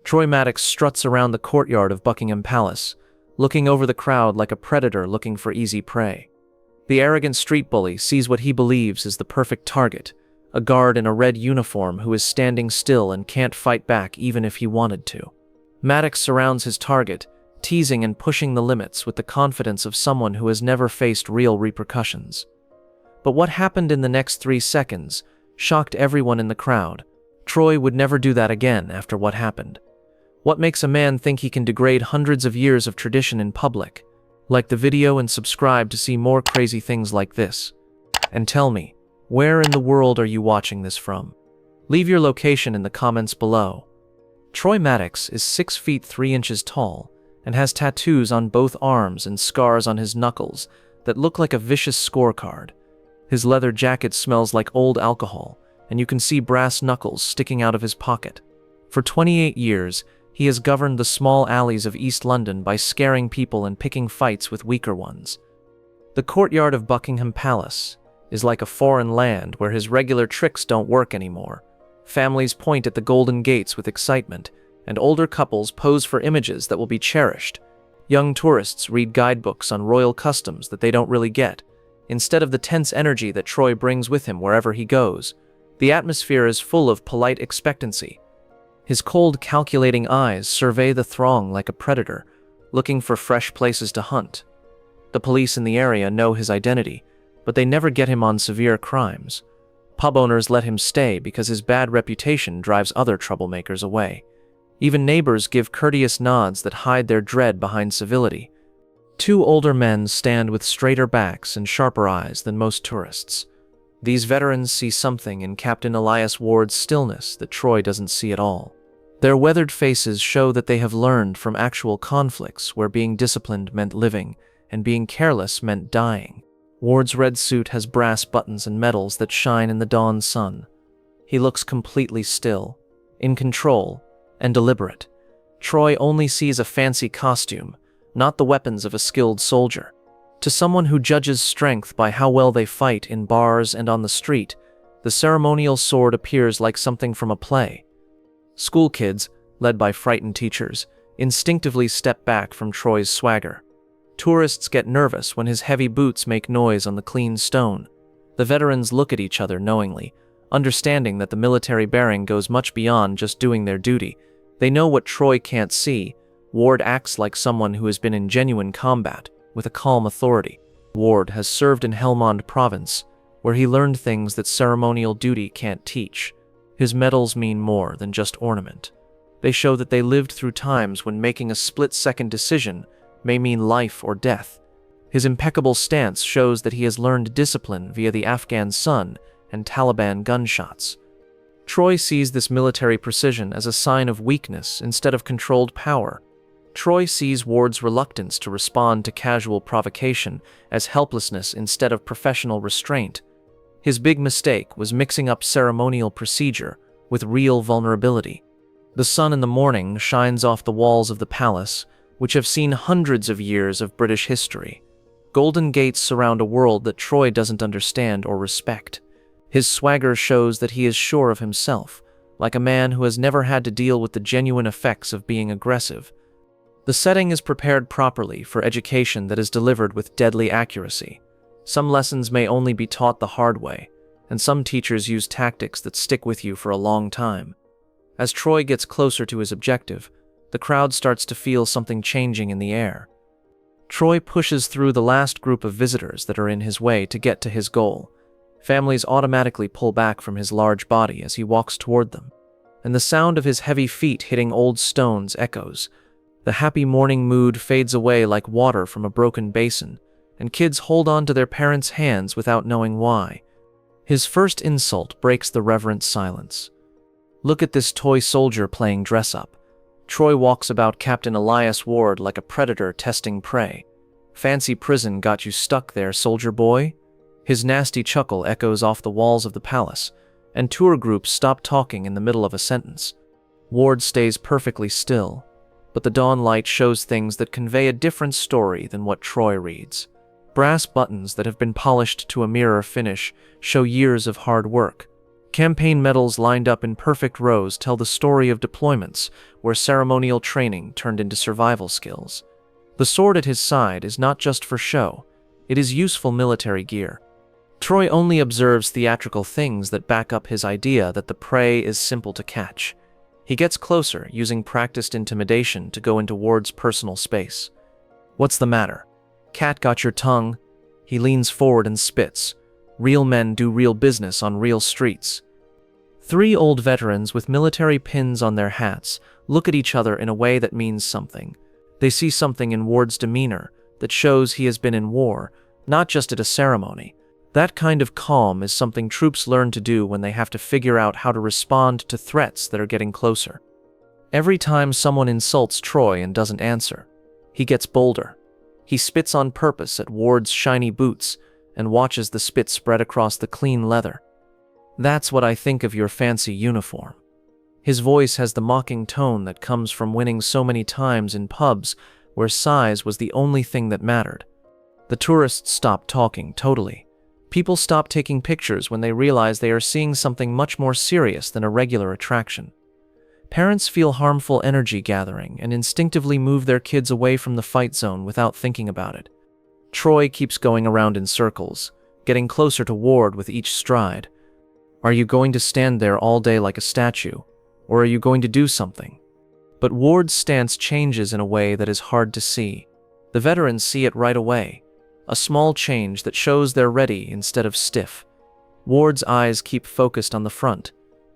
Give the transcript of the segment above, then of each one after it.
Troy Maddox struts around the courtyard of Buckingham Palace, looking over the crowd like a predator looking for easy prey. The arrogant street bully sees what he believes is the perfect target, a guard in a red uniform who is standing still and can't fight back even if he wanted to. Maddox surrounds his target, teasing and pushing the limits with the confidence of someone who has never faced real repercussions. But what happened in the next 3 seconds shocked everyone in the crowd. Troy would never do that again after what happened. What makes a man think he can degrade hundreds of years of tradition in public? Like the video and subscribe to see more crazy things like this. And tell me, where in the world are you watching this from? Leave your location in the comments below. Troy Maddox is 6 feet 3 inches tall and has tattoos on both arms and scars on his knuckles that look like a vicious scorecard. His leather jacket smells like old alcohol, and you can see brass knuckles sticking out of his pocket. For 28 years, he has governed the small alleys of East London by scaring people and picking fights with weaker ones. The courtyard of Buckingham Palace is like a foreign land where his regular tricks don't work anymore. Families point at the golden gates with excitement, and older couples pose for images that will be cherished. Young tourists read guidebooks on royal customs that they don't really get, instead of the tense energy that Troy brings with him wherever he goes. The atmosphere is full of polite expectancy. His cold, calculating eyes survey the throng like a predator, looking for fresh places to hunt. The police in the area know his identity, but they never get him on severe crimes. Pub owners let him stay because his bad reputation drives other troublemakers away. Even neighbors give courteous nods that hide their dread behind civility. 2 older men stand with straighter backs and sharper eyes than most tourists. These veterans see something in Captain Elias Ward's stillness that Troy doesn't see at all. Their weathered faces show that they have learned from actual conflicts where being disciplined meant living and being careless meant dying. Ward's red suit has brass buttons and medals that shine in the dawn sun. He looks completely still, in control, and deliberate. Troy only sees a fancy costume, not the weapons of a skilled soldier. To someone who judges strength by how well they fight in bars and on the street, the ceremonial sword appears like something from a play. School kids, led by frightened teachers, instinctively step back from Troy's swagger. Tourists get nervous when his heavy boots make noise on the clean stone. The veterans look at each other knowingly, understanding that the military bearing goes much beyond just doing their duty. They know what Troy can't see. Ward acts like someone who has been in genuine combat, with a calm authority. Ward has served in Helmand Province, where he learned things that ceremonial duty can't teach. His medals mean more than just ornament. They show that they lived through times when making a split-second decision may mean life or death. His impeccable stance shows that he has learned discipline via the Afghan sun and Taliban gunshots. Troy sees this military precision as a sign of weakness instead of controlled power. Troy sees Ward's reluctance to respond to casual provocation as helplessness instead of professional restraint. His big mistake was mixing up ceremonial procedure with real vulnerability. The sun in the morning shines off the walls of the palace, which have seen hundreds of years of British history. Golden gates surround a world that Troy doesn't understand or respect. His swagger shows that he is sure of himself, like a man who has never had to deal with the genuine effects of being aggressive. The setting is prepared properly for education that is delivered with deadly accuracy. Some lessons may only be taught the hard way, and some teachers use tactics that stick with you for a long time. As Troy gets closer to his objective, the crowd starts to feel something changing in the air. Troy pushes through the last group of visitors that are in his way to get to his goal. Families automatically pull back from his large body as he walks toward them, and the sound of his heavy feet hitting old stones echoes. The happy morning mood fades away like water from a broken basin, and kids hold on to their parents' hands without knowing why. His first insult breaks the reverent silence. Look at this toy soldier playing dress-up. Troy walks about Captain Elias Ward like a predator testing prey. Fancy prison got you stuck there, soldier boy? His nasty chuckle echoes off the walls of the palace, and tour groups stop talking in the middle of a sentence. Ward stays perfectly still, but the dawn light shows things that convey a different story than what Troy reads. Brass buttons that have been polished to a mirror finish show years of hard work. Campaign medals lined up in perfect rows tell the story of deployments where ceremonial training turned into survival skills. The sword at his side is not just for show, it is useful military gear. Troy only observes theatrical things that back up his idea that the prey is simple to catch. He gets closer, using practiced intimidation to go into Ward's personal space. "What's the matter? Cat got your tongue?" He leans forward and spits. Real men do real business on real streets. Three old veterans with military pins on their hats look at each other in a way that means something. They see something in Ward's demeanor that shows he has been in war, not just at a ceremony. That kind of calm is something troops learn to do when they have to figure out how to respond to threats that are getting closer. Every time someone insults Troy and doesn't answer, he gets bolder. He spits on purpose at Ward's shiny boots and watches the spit spread across the clean leather. "That's what I think of your fancy uniform." His voice has the mocking tone that comes from winning so many times in pubs where size was the only thing that mattered. The tourists stop talking totally. People stop taking pictures when they realize they are seeing something much more serious than a regular attraction. Parents feel harmful energy gathering and instinctively move their kids away from the fight zone without thinking about it. Troy keeps going around in circles, getting closer to Ward with each stride. "Are you going to stand there all day like a statue, or are you going to do something?" But Ward's stance changes in a way that is hard to see. The veterans see it right away, a small change that shows they're ready instead of stiff. Ward's eyes keep focused on the front,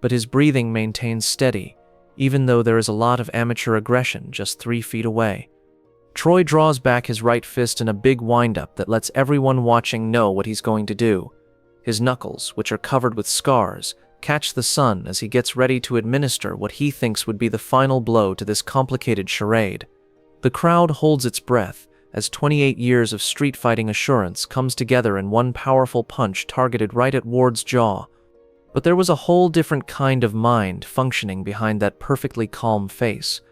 but his breathing maintains steady, even though there is a lot of amateur aggression just 3 feet away. Troy draws back his right fist in a big windup that lets everyone watching know what he's going to do. His knuckles, which are covered with scars, catch the sun as he gets ready to administer what he thinks would be the final blow to this complicated charade. The crowd holds its breath as 28 years of street fighting assurance comes together in one powerful punch targeted right at Ward's jaw. But there was a whole different kind of mind functioning behind that perfectly calm face.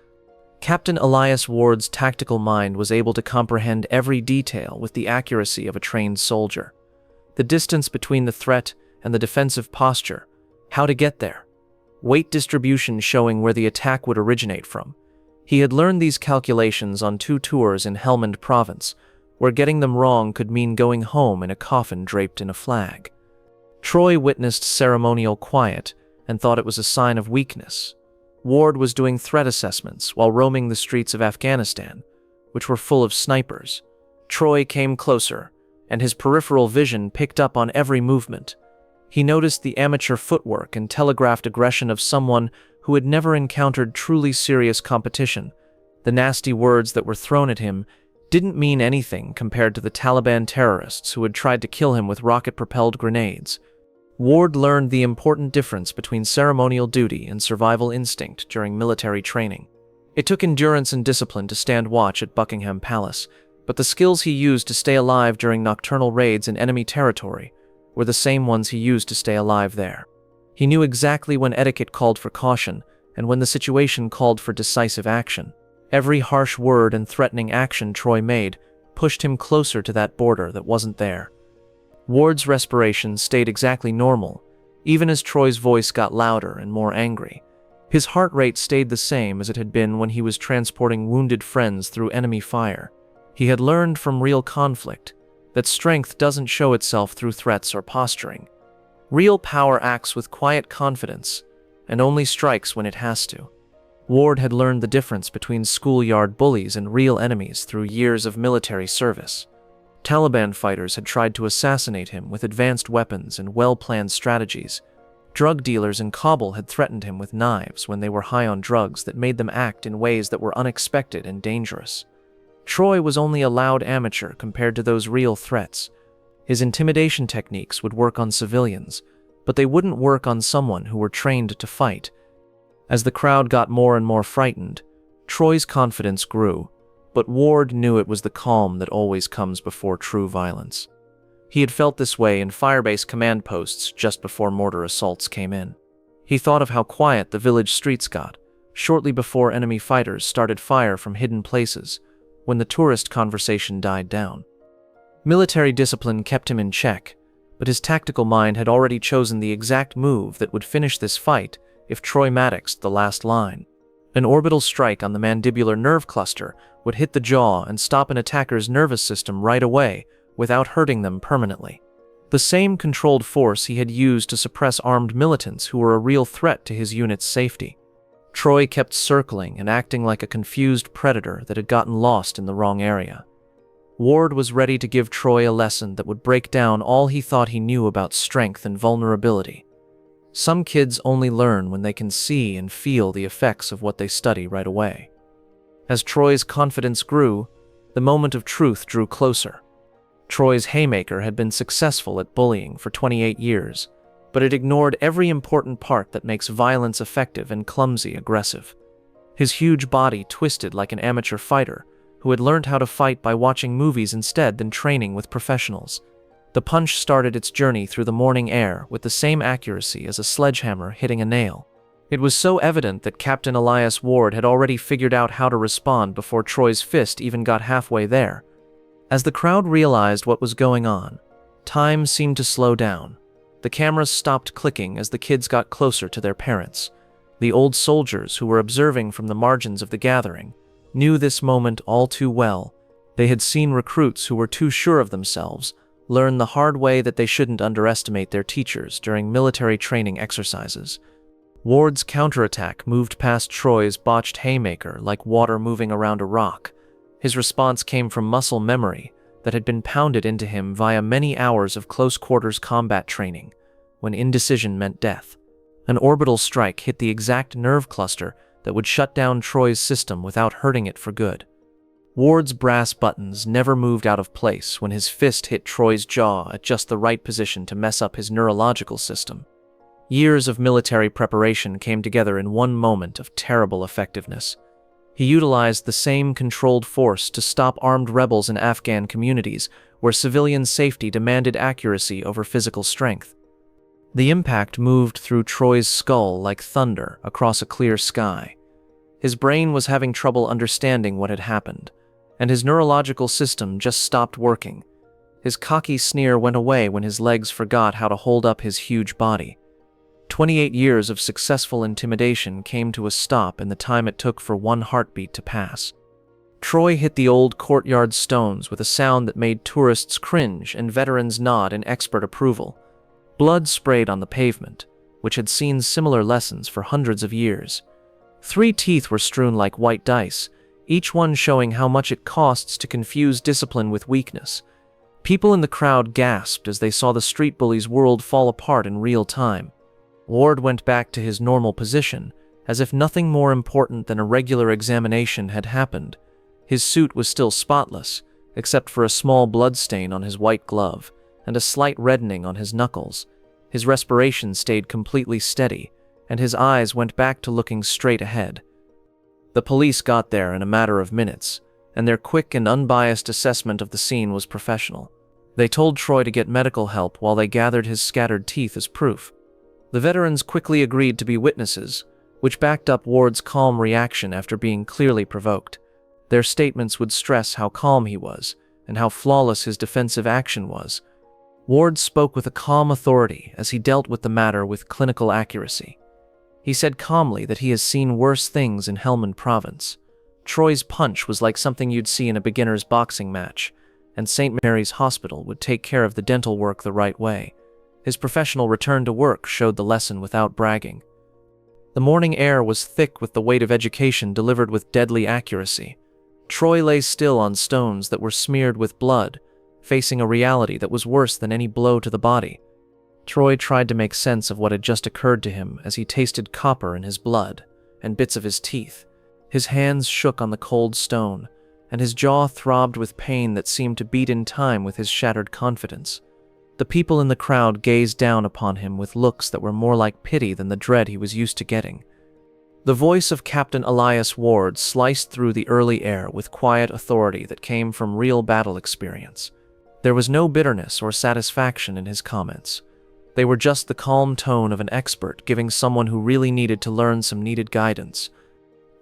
Captain Elias Ward's tactical mind was able to comprehend every detail with the accuracy of a trained soldier. The distance between the threat and the defensive posture, how to get there, weight distribution showing where the attack would originate from. He had learned these calculations on 2 tours in Helmand Province, where getting them wrong could mean going home in a coffin draped in a flag. Troy witnessed ceremonial quiet and thought it was a sign of weakness. Ward was doing threat assessments while roaming the streets of Afghanistan, which were full of snipers. Troy came closer, and his peripheral vision picked up on every movement. He noticed the amateur footwork and telegraphed aggression of someone who had never encountered truly serious competition. The nasty words that were thrown at him didn't mean anything compared to the Taliban terrorists who had tried to kill him with rocket-propelled grenades. Ward learned the important difference between ceremonial duty and survival instinct during military training. It took endurance and discipline to stand watch at Buckingham Palace, but the skills he used to stay alive during nocturnal raids in enemy territory were the same ones he used to stay alive there. He knew exactly when etiquette called for caution and when the situation called for decisive action. Every harsh word and threatening action Troy made pushed him closer to that border that wasn't there. Ward's respiration stayed exactly normal, even as Troy's voice got louder and more angry. His heart rate stayed the same as it had been when he was transporting wounded friends through enemy fire. He had learned from real conflict that strength doesn't show itself through threats or posturing. Real power acts with quiet confidence and only strikes when it has to. Ward had learned the difference between schoolyard bullies and real enemies through years of military service. Taliban fighters had tried to assassinate him with advanced weapons and well-planned strategies. Drug dealers in Kabul had threatened him with knives when they were high on drugs that made them act in ways that were unexpected and dangerous. Troy was only a loud amateur compared to those real threats. His intimidation techniques would work on civilians, but they wouldn't work on someone who were trained to fight. As the crowd got more and more frightened, Troy's confidence grew, but Ward knew it was the calm that always comes before true violence. He had felt this way in firebase command posts just before mortar assaults came in. He thought of how quiet the village streets got, shortly before enemy fighters started fire from hidden places, when the tourist conversation died down. Military discipline kept him in check, but his tactical mind had already chosen the exact move that would finish this fight if Troy Maddoxed the last line. An orbital strike on the mandibular nerve cluster would hit the jaw and stop an attacker's nervous system right away without hurting them permanently. The same controlled force he had used to suppress armed militants who were a real threat to his unit's safety. Troy kept circling and acting like a confused predator that had gotten lost in the wrong area. Ward was ready to give Troy a lesson that would break down all he thought he knew about strength and vulnerability. Some kids only learn when they can see and feel the effects of what they study right away. As Troy's confidence grew, the moment of truth drew closer. Troy's haymaker had been successful at bullying for 28 years, but it ignored every important part that makes violence effective and clumsy aggressive. His huge body twisted like an amateur fighter who had learned how to fight by watching movies instead than training with professionals. The punch started its journey through the morning air with the same accuracy as a sledgehammer hitting a nail. It was so evident that Captain Elias Ward had already figured out how to respond before Troy's fist even got halfway there. As the crowd realized what was going on, time seemed to slow down. The cameras stopped clicking as the kids got closer to their parents. The old soldiers who were observing from the margins of the gathering knew this moment all too well. They had seen recruits who were too sure of themselves learn the hard way that they shouldn't underestimate their teachers during military training exercises. Ward's counterattack moved past Troy's botched haymaker like water moving around a rock. His response came from muscle memory that had been pounded into him via many hours of close-quarters combat training, when indecision meant death. An orbital strike hit the exact nerve cluster that would shut down Troy's system without hurting it for good. Ward's brass buttons never moved out of place when his fist hit Troy's jaw at just the right position to mess up his neurological system. Years of military preparation came together in one moment of terrible effectiveness. He utilized the same controlled force to stop armed rebels in Afghan communities where civilian safety demanded accuracy over physical strength. The impact moved through Troy's skull like thunder across a clear sky. His brain was having trouble understanding what had happened, and his neurological system just stopped working. His cocky sneer went away when his legs forgot how to hold up his huge body. 28 years of successful intimidation came to a stop in the time it took for one heartbeat to pass. Troy hit the old courtyard stones with a sound that made tourists cringe and veterans nod in expert approval. Blood sprayed on the pavement, which had seen similar lessons for hundreds of years. 3 teeth were strewn like white dice, each one showing how much it costs to confuse discipline with weakness. People in the crowd gasped as they saw the street bully's world fall apart in real time. Ward went back to his normal position, as if nothing more important than a regular examination had happened. His suit was still spotless, except for a small blood stain on his white glove and a slight reddening on his knuckles. His respiration stayed completely steady, and his eyes went back to looking straight ahead. The police got there in a matter of minutes, and their quick and unbiased assessment of the scene was professional. They told Troy to get medical help while they gathered his scattered teeth as proof. The veterans quickly agreed to be witnesses, which backed up Ward's calm reaction after being clearly provoked. Their statements would stress how calm he was and how flawless his defensive action was. Ward spoke with a calm authority as he dealt with the matter with clinical accuracy. He said calmly that he has seen worse things in Helmand Province. Troy's punch was like something you'd see in a beginner's boxing match, and St. Mary's Hospital would take care of the dental work the right way. His professional return to work showed the lesson without bragging. The morning air was thick with the weight of education delivered with deadly accuracy. Troy lay still on stones that were smeared with blood, facing a reality that was worse than any blow to the body. Troy tried to make sense of what had just occurred to him as he tasted copper in his blood and bits of his teeth. His hands shook on the cold stone, and his jaw throbbed with pain that seemed to beat in time with his shattered confidence. The people in the crowd gazed down upon him with looks that were more like pity than the dread he was used to getting. The voice of Captain Elias Ward sliced through the early air with quiet authority that came from real battle experience. There was no bitterness or satisfaction in his comments. They were just the calm tone of an expert giving someone who really needed to learn some needed guidance.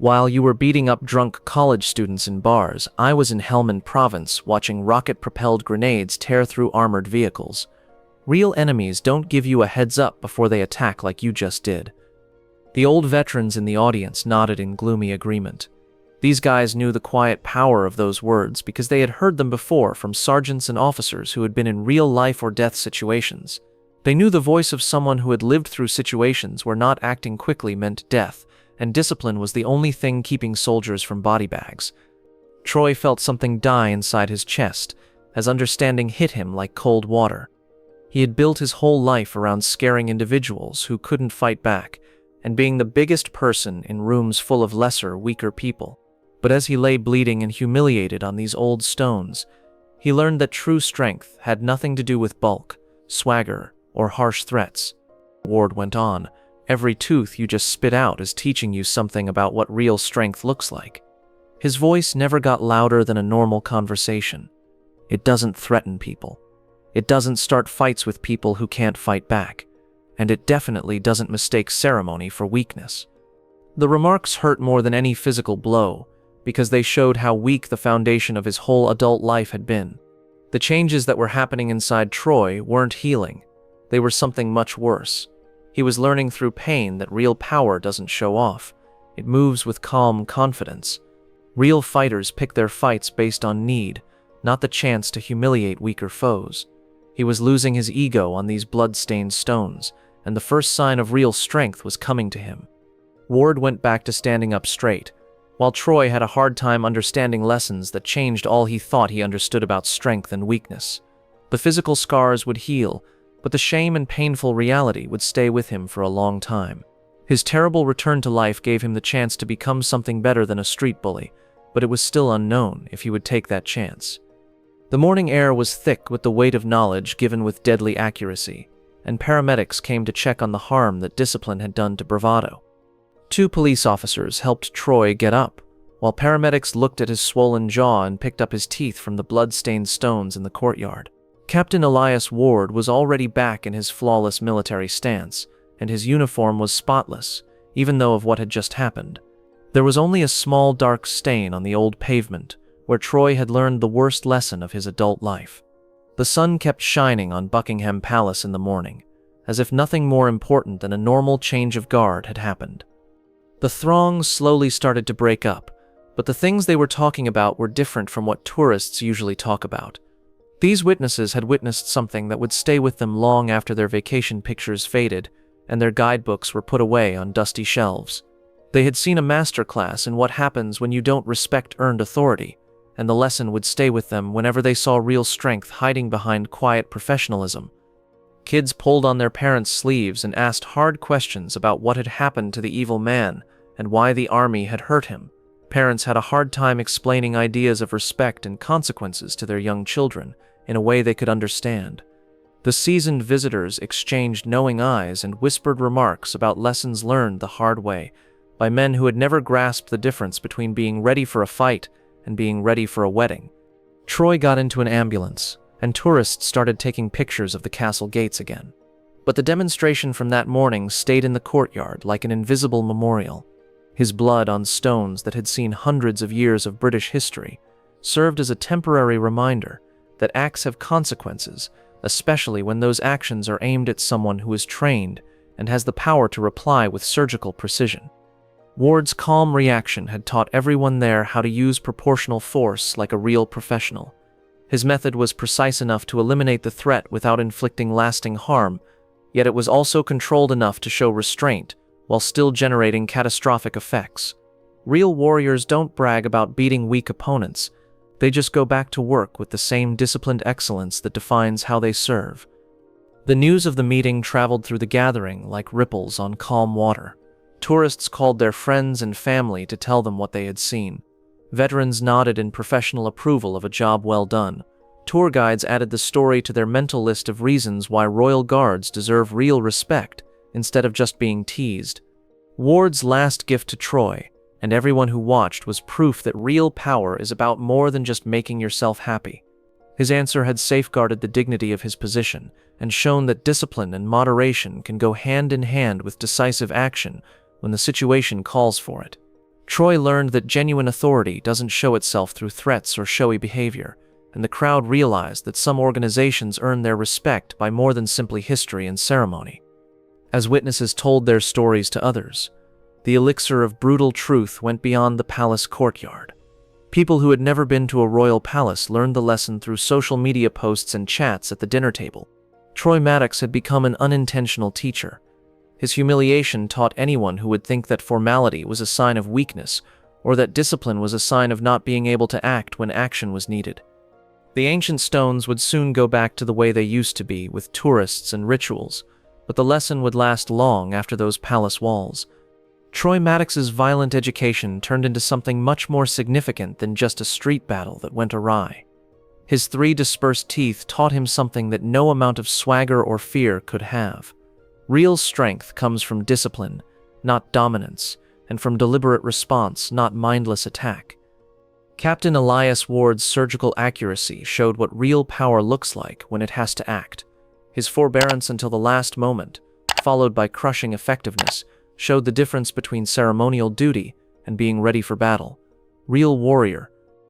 While you were beating up drunk college students in bars, I was in Helmand Province watching rocket-propelled grenades tear through armored vehicles. Real enemies don't give you a heads up before they attack like you just did. The old veterans in the audience nodded in gloomy agreement. These guys knew the quiet power of those words because they had heard them before from sergeants and officers who had been in real life or death situations. They knew the voice of someone who had lived through situations where not acting quickly meant death, and discipline was the only thing keeping soldiers from body bags. Troy felt something die inside his chest as understanding hit him like cold water. He had built his whole life around scaring individuals who couldn't fight back and being the biggest person in rooms full of lesser, weaker people. But as he lay bleeding and humiliated on these old stones, he learned that true strength had nothing to do with bulk, swagger, or harsh threats. Ward went on, "Every tooth you just spit out is teaching you something about what real strength looks like." His voice never got louder than a normal conversation. It doesn't threaten people. It doesn't start fights with people who can't fight back. And it definitely doesn't mistake ceremony for weakness. The remarks hurt more than any physical blow, because they showed how weak the foundation of his whole adult life had been. The changes that were happening inside Troy weren't healing. They were something much worse. He was learning through pain that real power doesn't show off. It moves with calm confidence. Real fighters pick their fights based on need, not the chance to humiliate weaker foes. He was losing his ego on these blood-stained stones, and the first sign of real strength was coming to him. Ward went back to standing up straight, while Troy had a hard time understanding lessons that changed all he thought he understood about strength and weakness. The physical scars would heal, but the shame and painful reality would stay with him for a long time. His terrible return to life gave him the chance to become something better than a street bully, but it was still unknown if he would take that chance. The morning air was thick with the weight of knowledge given with deadly accuracy, and paramedics came to check on the harm that discipline had done to bravado. 2 police officers helped Troy get up, while paramedics looked at his swollen jaw and picked up his teeth from the blood-stained stones in the courtyard. Captain Elias Ward was already back in his flawless military stance, and his uniform was spotless, even though of what had just happened. There was only a small dark stain on the old pavement, where Troy had learned the worst lesson of his adult life. The sun kept shining on Buckingham Palace in the morning, as if nothing more important than a normal change of guard had happened. The throng slowly started to break up, but the things they were talking about were different from what tourists usually talk about. These witnesses had witnessed something that would stay with them long after their vacation pictures faded and their guidebooks were put away on dusty shelves. They had seen a masterclass in what happens when you don't respect earned authority, and the lesson would stay with them whenever they saw real strength hiding behind quiet professionalism. Kids pulled on their parents' sleeves and asked hard questions about what had happened to the evil man and why the army had hurt him. Parents had a hard time explaining ideas of respect and consequences to their young children in a way they could understand. The seasoned visitors exchanged knowing eyes and whispered remarks about lessons learned the hard way by men who had never grasped the difference between being ready for a fight and being ready for a wedding. Troy got into an ambulance, and tourists started taking pictures of the castle gates again. But the demonstration from that morning stayed in the courtyard like an invisible memorial. His blood on stones that had seen hundreds of years of British history served as a temporary reminder that acts have consequences, especially when those actions are aimed at someone who is trained and has the power to reply with surgical precision. Ward's calm reaction had taught everyone there how to use proportional force like a real professional. His method was precise enough to eliminate the threat without inflicting lasting harm, yet it was also controlled enough to show restraint while still generating catastrophic effects. Real warriors don't brag about beating weak opponents. They just go back to work with the same disciplined excellence that defines how they serve. The news of the meeting traveled through the gathering like ripples on calm water. Tourists called their friends and family to tell them what they had seen. Veterans nodded in professional approval of a job well done. Tour guides added the story to their mental list of reasons why royal guards deserve real respect instead of just being teased. Ward's last gift to Troy, and everyone who watched, was proof that real power is about more than just making yourself happy. His answer had safeguarded the dignity of his position and shown that discipline and moderation can go hand in hand with decisive action when the situation calls for it. Troy learned that genuine authority doesn't show itself through threats or showy behavior. and the crowd realized that some organizations earned their respect by more than simply history and ceremony. As witnesses told their stories to others, the elixir of brutal truth went beyond the palace courtyard. People who had never been to a royal palace learned the lesson through social media posts and chats at the dinner table. Troy Maddox had become an unintentional teacher. His humiliation taught anyone who would think that formality was a sign of weakness, or that discipline was a sign of not being able to act when action was needed. The ancient stones would soon go back to the way they used to be, with tourists and rituals, but the lesson would last long after those palace walls. Troy Maddox's violent education turned into something much more significant than just a street battle that went awry. His 3 dispersed teeth taught him something that no amount of swagger or fear could have. Real strength comes from discipline, not dominance, and from deliberate response, not mindless attack. Captain Elias Ward's surgical accuracy showed what real power looks like when it has to act. His forbearance until the last moment, followed by crushing effectiveness, showed the difference between ceremonial duty and being ready for battle. Real warrior